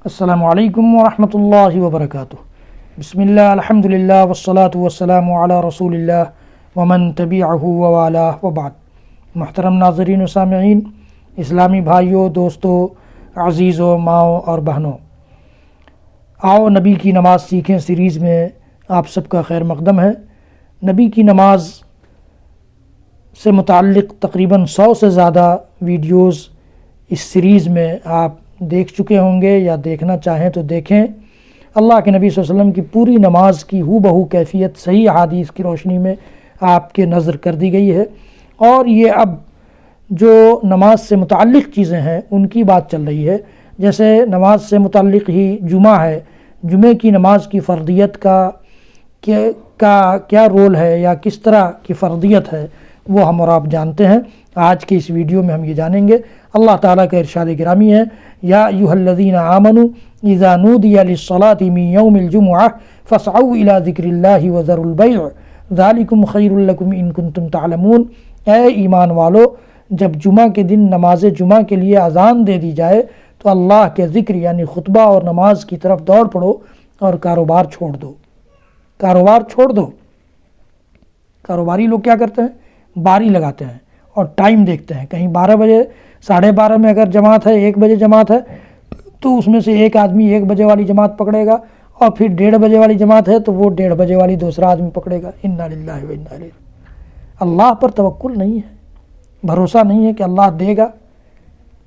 السلام علیکم ورحمۃ اللہ وبرکاتہ۔ بسم اللہ الحمدللہ والصلاة والسلام علی رسول اللہ ومن تبعہ ووالاہ وبعد۔ محترم ناظرین و سامعین، اسلامی بھائیوں، دوستوں، عزیزوں، ماؤں اور بہنوں، آؤ نبی کی نماز سیکھیں سیریز میں آپ سب کا خیر مقدم ہے۔ نبی کی نماز سے متعلق تقریباً 100 سے زیادہ ویڈیوز اس سیریز میں آپ دیکھ چکے ہوں گے، یا دیکھنا چاہیں تو دیکھیں۔ اللہ کے نبی صلی اللہ علیہ وسلم کی پوری نماز کی ہو بہو کیفیت صحیح احادیث کی روشنی میں آپ کے نظر کر دی گئی ہے، اور یہ اب جو نماز سے متعلق چیزیں ہیں ان کی بات چل رہی ہے۔ جیسے نماز سے متعلق ہی جمعہ ہے، جمعے کی نماز کی فرضیت کا کیا رول ہے یا کس طرح کی فرضیت ہے، وہ ہم اور آپ جانتے ہیں۔ آج کے اس ویڈیو میں ہم یہ جانیں گے۔ اللہ تعالیٰ کا ارشاد گرامی ہے، یا ایھا الذین آمنوا اذا نودی للصلاۃ من یوم الجمعہ فاسعوا الی ذکر اللہ وذروا البیع ذلکم خیر لکم ان کنتم تعلمون۔ اے ایمان والو، جب جمعہ کے دن نماز جمعہ کے لیے اذان دے دی جائے تو اللہ کے ذکر یعنی خطبہ اور نماز کی طرف دوڑ پڑو اور کاروبار چھوڑ دو۔ کاروبار چھوڑ دو۔ کاروباری لوگ کیا کرتے ہیں؟ باری لگاتے ہیں اور ٹائم دیکھتے ہیں، کہیں 12 بجے 12:30 میں اگر جماعت ہے، 1 بجے جماعت ہے تو اس میں سے ایک آدمی 1 بجے والی جماعت پکڑے گا، اور پھر 1:30 بجے والی جماعت ہے تو وہ 1:30 بجے والی دوسرا آدمی پکڑے گا۔ انا للہ و انا الیہ۔ اللہ پر توکل نہیں ہے، بھروسہ نہیں ہے کہ اللہ دے گا،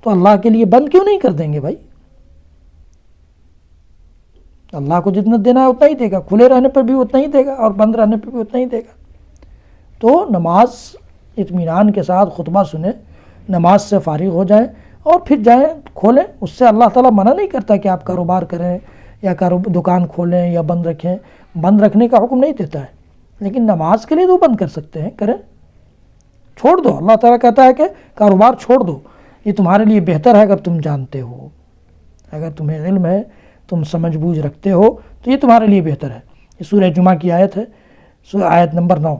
تو اللہ کے لیے بند کیوں نہیں کر دیں گے بھائی؟ اللہ کو جتنا دینا ہے اتنا ہی دے گا، کھلے رہنے پر بھی اتنا ہی دے گا اور بند رہنے پر بھی اتنا ہی دے گا۔ تو نماز اطمینان کے ساتھ خطبہ سنیں، نماز سے فارغ ہو جائیں اور پھر جائیں کھولیں۔ اس سے اللہ تعالیٰ منع نہیں کرتا کہ آپ کاروبار کریں یا دکان کھولیں یا بند رکھیں، بند رکھنے کا حکم نہیں دیتا ہے، لیکن نماز کے لیے تو بند کر سکتے ہیں، کریں، چھوڑ دو۔ اللہ تعالیٰ کہتا ہے کہ کاروبار چھوڑ دو، یہ تمہارے لیے بہتر ہے اگر تم جانتے ہو، اگر تمہیں علم ہے، تم سمجھ بوجھ رکھتے ہو تو یہ تمہارے لیے بہتر ہے۔ یہ سورہ جمعہ کی آیت ہے، آیت نمبر 9۔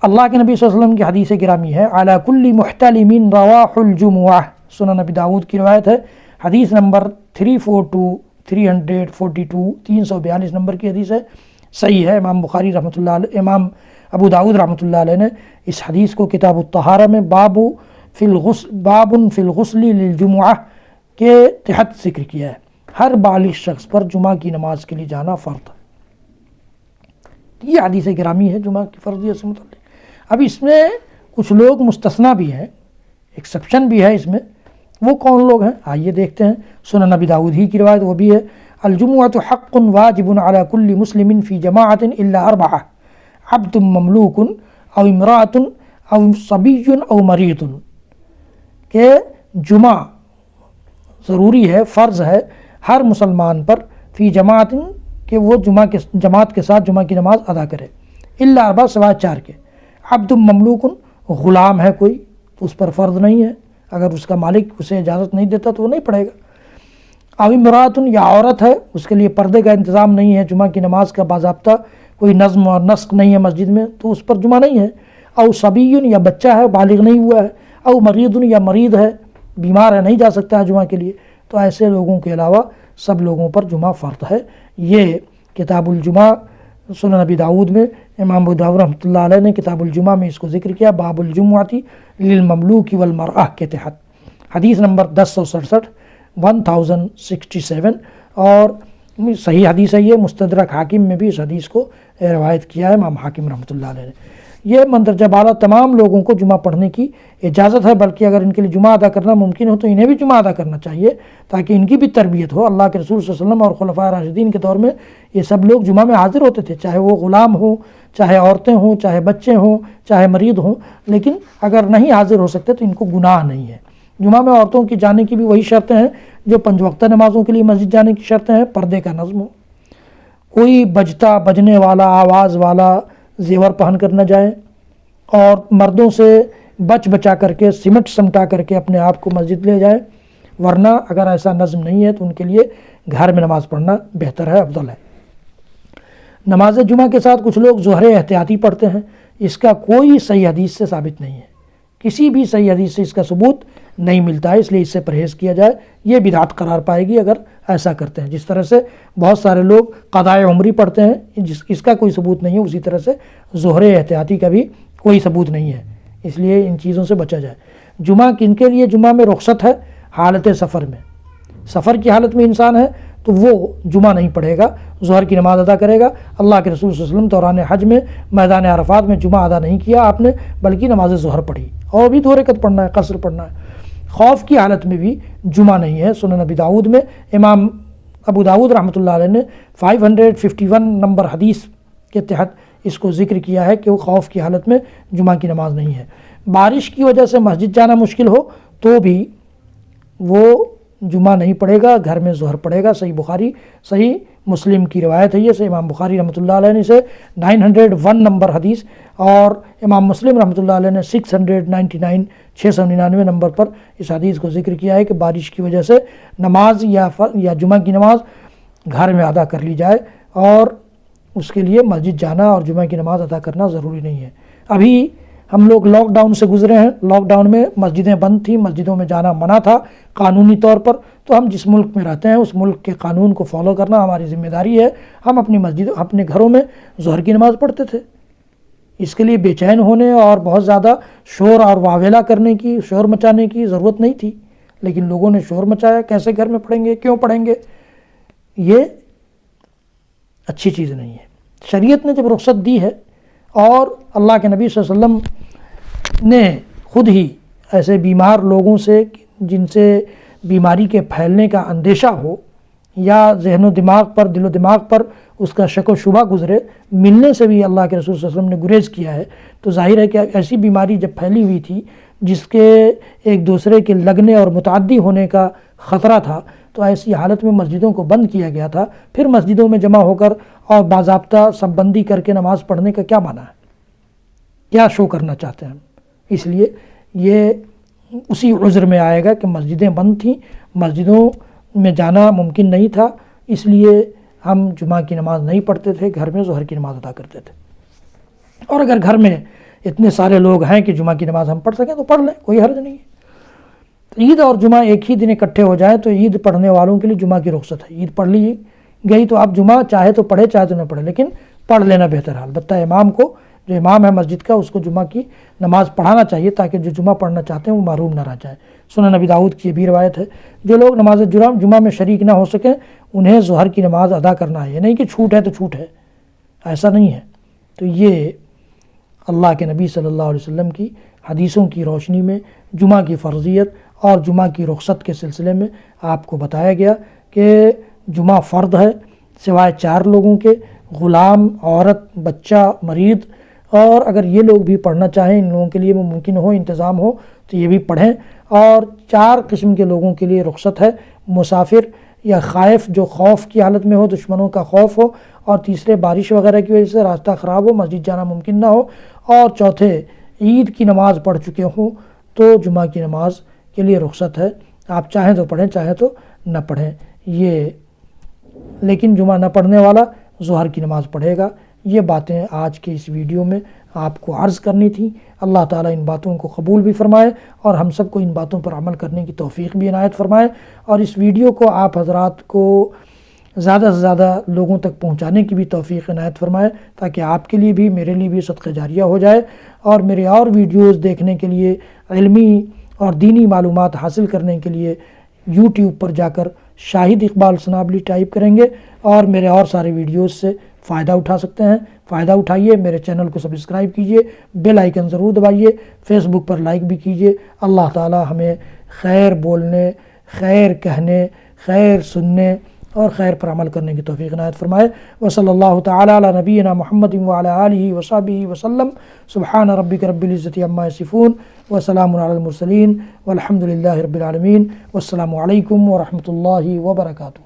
اللہ کے نبی صلی اللہ علیہ وسلم کی حدیث گرامی ہے، علی کل محتلم رواح الجمعہ، سنن نبی داؤد کی روایت ہے، حدیث نمبر 342 نمبر کی حدیث ہے، صحیح ہے۔ امام بخاری رحمۃ اللہ علیہ، امام ابو داؤد رحمۃ اللہ علیہ نے اس حدیث کو کتاب الطہارہ میں باب فی الغسل للجمعہ کے تحت ذکر کیا ہے۔ ہر بالغ شخص پر جمعہ کی نماز کے لیے جانا فرض ہے۔ یہ حدیث گرامی ہے جمعہ کی فرضیت سے متعلق۔ اب اس میں کچھ لوگ مستثنیٰ بھی ہیں، ایکسیپشن بھی ہے اس میں۔ وہ کون لوگ ہیں؟ آئیے دیکھتے ہیں۔ سنن نبی داؤد ہی کی روایت وہ بھی ہے، الجمعۃ حق واجب علی کل مسلم فی جماعۃ الا 4 عبد مملوک او امرأۃ او صبی او مریض، کہ جمعہ ضروری ہے، فرض ہے ہر مسلمان پر، فی جماعت کہ وہ جماعت کے ساتھ جمعہ کی نماز ادا کرے، الا 4 سوائے 4 کے۔ عبد مملوک، غلام ہے کوئی تو اس پر فرض نہیں ہے، اگر اس کا مالک اسے اجازت نہیں دیتا تو وہ نہیں پڑھے گا۔ او امرأۃ، یا عورت ہے، اس کے لیے پردے کا انتظام نہیں ہے، جمعہ کی نماز کا باضابطہ کوئی نظم اور نسق نہیں ہے مسجد میں، تو اس پر جمعہ نہیں ہے۔ او صبی، یا بچہ ہے، بالغ نہیں ہوا ہے۔ او مریض، یا مریض ہے، بیمار ہے، نہیں جا سکتا ہے جمعہ کے لیے، تو ایسے لوگوں کے علاوہ سب لوگوں پر جمعہ فرض ہے۔ یہ کتاب الجمعہ سنن نبی داؤد میں امام ابو داؤد رحمۃ اللہ علیہ نے کتاب الجمعہ میں اس کو ذکر کیا، باب الجمعۃ للمملوک والمرأہ کے تحت، حدیث نمبر 1067 اور صحیح حدیث ہے یہ۔ مستدرک حاکم میں بھی اس حدیث کو روایت کیا ہے امام حاکم رحمۃ اللہ علیہ نے۔ یہ مندرجہ بالا تمام لوگوں کو جمعہ پڑھنے کی اجازت ہے، بلکہ اگر ان کے لیے جمعہ ادا کرنا ممکن ہو تو انہیں بھی جمعہ ادا کرنا چاہیے، تاکہ ان کی بھی تربیت ہو۔ اللہ کے رسول صلی اللہ علیہ وسلم اور خلفائے راشدین کے دور میں یہ سب لوگ جمعہ میں حاضر ہوتے تھے، چاہے وہ غلام ہوں، چاہے عورتیں ہوں، چاہے بچے ہوں، چاہے مریض ہوں، لیکن اگر نہیں حاضر ہو سکتے تو ان کو گناہ نہیں ہے۔ جمعہ میں عورتوں کی جانے کی بھی وہی شرطیں ہیں جو 5 وقتہ نمازوں کے لیے مسجد جانے کی شرطیں ہیں۔ پردے کا نظم ہو، کوئی بجنے والا، آواز والا زیور پہن کر نہ جائیں، اور مردوں سے بچا کر کے سمٹا کر کے اپنے آپ کو مسجد لے جائیں، ورنہ اگر ایسا نظم نہیں ہے تو ان کے لیے گھر میں نماز پڑھنا بہتر ہے، افضل ہے۔ نماز جمعہ کے ساتھ کچھ لوگ ظہر احتیاطی پڑھتے ہیں، اس کا کوئی صحیح حدیث سے ثابت نہیں ہے، کسی بھی صحیح حدیث سے اس کا ثبوت نہیں ملتا ہے، اس لیے اس سے پرہیز کیا جائے۔ یہ بدعت قرار پائے گی اگر ایسا کرتے ہیں۔ جس طرح سے بہت سارے لوگ قضاء عمری پڑھتے ہیں، اس کا کوئی ثبوت نہیں ہے، اسی طرح سے ظہر احتیاطی کا بھی کوئی ثبوت نہیں ہے، اس لیے ان چیزوں سے بچا جائے۔ جمعہ کن کے لیے جمعہ میں رخصت ہے؟ حالت سفر میں، سفر کی حالت میں انسان ہے تو وہ جمعہ نہیں پڑھے گا، ظہر کی نماز ادا کرے گا۔ اللہ کے رسول صلی اللہ علیہ وسلم دوران حج میں میدان عرفات میں جمعہ ادا نہیں کیا آپ نے، بلکہ نماز ظہر پڑھی، اور بھی 2 رکعت پڑھنا ہے، قصر پڑھنا ہے۔ خوف کی حالت میں بھی جمعہ نہیں ہے۔ سنن نبی داؤد میں امام ابو داؤد رحمۃ اللہ علیہ نے 551 نمبر حدیث کے تحت اس کو ذکر کیا ہے کہ وہ خوف کی حالت میں جمعہ کی نماز نہیں ہے۔ بارش کی وجہ سے مسجد جانا مشکل ہو تو بھی وہ جمعہ نہیں پڑھے گا، گھر میں ظہر پڑھے گا۔ صحیح بخاری صحیح مسلم کی روایت ہے یہ، سے امام بخاری رحمۃ اللہ علیہ نے اسے 901 نمبر حدیث، اور امام مسلم رحمۃ اللہ علیہ نے 699 نمبر پر اس حدیث کو ذکر کیا ہے کہ بارش کی وجہ سے نماز یا جمعہ کی نماز گھر میں ادا کر لی جائے، اور اس کے لیے مسجد جانا اور جمعہ کی نماز ادا کرنا ضروری نہیں ہے۔ ابھی ہم لوگ لاک ڈاؤن سے گزرے ہیں، لاک ڈاؤن میں مسجدیں بند تھیں، مسجدوں میں جانا منع تھا قانونی طور پر، تو ہم جس ملک میں رہتے ہیں اس ملک کے قانون کو فالو کرنا ہماری ذمہ داری ہے۔ ہم اپنی مسجد اپنے گھروں میں ظہر کی نماز پڑھتے تھے، اس کے لیے بے چین ہونے اور بہت زیادہ شور اور واویلا کرنے کی، شور مچانے کی ضرورت نہیں تھی، لیکن لوگوں نے شور مچایا۔ کیسے گھر میں پڑھیں گے، کیوں پڑھیں گے؟ یہ اچھی چیز نہیں ہے۔ شریعت نے جب رخصت دی ہے، اور اللہ کے نبی صلی اللہ علیہ وسلم نے خود ہی ایسے بیمار لوگوں سے جن سے بیماری کے پھیلنے کا اندیشہ ہو، یا ذہن و دماغ پر، دل و دماغ پر اس کا شک و شبہ گزرے، ملنے سے بھی اللہ کے رسول صلی اللہ علیہ وسلم نے گریز کیا ہے، تو ظاہر ہے کہ ایسی بیماری جب پھیلی ہوئی تھی جس کے ایک دوسرے کے لگنے اور متعدی ہونے کا خطرہ تھا، تو ایسی حالت میں مسجدوں کو بند کیا گیا تھا۔ پھر مسجدوں میں جمع ہو کر اور باضابطہ سب بندی کر کے نماز پڑھنے کا کیا معنی ہے؟ کیا شو کرنا چاہتے ہیں ہم؟ اس لیے یہ اسی عذر میں آئے گا کہ مسجدیں بند تھیں، مسجدوں میں جانا ممکن نہیں تھا، اس لیے ہم جمعہ کی نماز نہیں پڑھتے تھے، گھر میں ظہر کی نماز ادا کرتے تھے۔ اور اگر گھر میں اتنے سارے لوگ ہیں کہ جمعہ کی نماز ہم پڑھ سکیں تو پڑھ لیں، کوئی حرج نہیں ہے۔ عید اور جمعہ ایک ہی دن اکٹھے ہو جائیں تو عید پڑھنے والوں کے لیے جمعہ کی رخصت ہے۔ عید پڑھ لی گئی تو اب جمعہ چاہے تو پڑھے چاہے تو نہ پڑھے، لیکن پڑھ لینا بہتر ہے۔ البتہ امام کو، جو امام ہے مسجد کا، اس کو جمعہ کی نماز پڑھانا چاہیے تاکہ جو جمعہ پڑھنا چاہتے ہیں وہ محروم نہ رہ جائیں۔ سنن نبی داؤد کی یہ بھی روایت ہے، جو لوگ نماز جمعہ میں شریک نہ ہو سکیں انہیں ظہر کی نماز ادا کرنا ہے، یہ نہیں کہ چھوٹ ہے تو چھوٹ ہے، ایسا نہیں ہے۔ تو یہ اللہ کے نبی صلی اللہ علیہ وسلم کی حدیثوں کی روشنی میں جمعہ کی فرضیت اور جمعہ کی رخصت کے سلسلے میں آپ کو بتایا گیا کہ جمعہ فرض ہے سوائے 4 لوگوں کے، غلام، عورت، بچہ، مریض، اور اگر یہ لوگ بھی پڑھنا چاہیں، ان لوگوں کے لیے وہ ممکن ہو، انتظام ہو تو یہ بھی پڑھیں۔ اور 4 قسم کے لوگوں کے لیے رخصت ہے: مسافر یا خائف، جو خوف کی حالت میں ہو، دشمنوں کا خوف ہو، اور تیسرے بارش وغیرہ کی وجہ سے راستہ خراب ہو، مسجد جانا ممکن نہ ہو، اور چوتھے عید کی نماز پڑھ چکے ہوں تو جمعہ کی نماز کے لیے رخصت ہے۔ آپ چاہیں تو پڑھیں، چاہیں تو نہ پڑھیں۔ یہ لیکن جمعہ نہ پڑھنے والا ظہر کی نماز پڑھے گا۔ یہ باتیں آج کے اس ویڈیو میں آپ کو عرض کرنی تھی۔ اللہ تعالیٰ ان باتوں کو قبول بھی فرمائے اور ہم سب کو ان باتوں پر عمل کرنے کی توفیق بھی عنایت فرمائے، اور اس ویڈیو کو آپ حضرات کو زیادہ سے زیادہ لوگوں تک پہنچانے کی بھی توفیق عنایت فرمائے، تاکہ آپ کے لیے بھی میرے لیے بھی صدقہ جاریہ ہو جائے، اور میرے اور ویڈیوز دیکھنے کے لیے، علمی اور دینی معلومات حاصل کرنے کے لیے یوٹیوب پر جا کر شاہد اقبال سنابلی ٹائپ کریں گے اور میرے اور سارے ویڈیوز سے فائدہ اٹھا سکتے ہیں۔ فائدہ اٹھائیے، میرے چینل کو سبسکرائب کیجئے، بیل آئیکن ضرور دبائیے، فیس بک پر لائک بھی کیجئے۔ اللہ تعالی ہمیں خیر بولنے، خیر کہنے، خیر سننے اور خیر پر عمل کرنے کی توفیق عنایت فرمائے۔ وصلی اللہ تعالی علی نبینا محمد وعلی آلہ وصحبہ وسلم۔ سبحان ربک رب العزۃ عما یصفون وسلام علی المرسلین والحمد للہ رب العالمین۔ والسلام علیکم ورحمۃ اللہ وبرکاتہ۔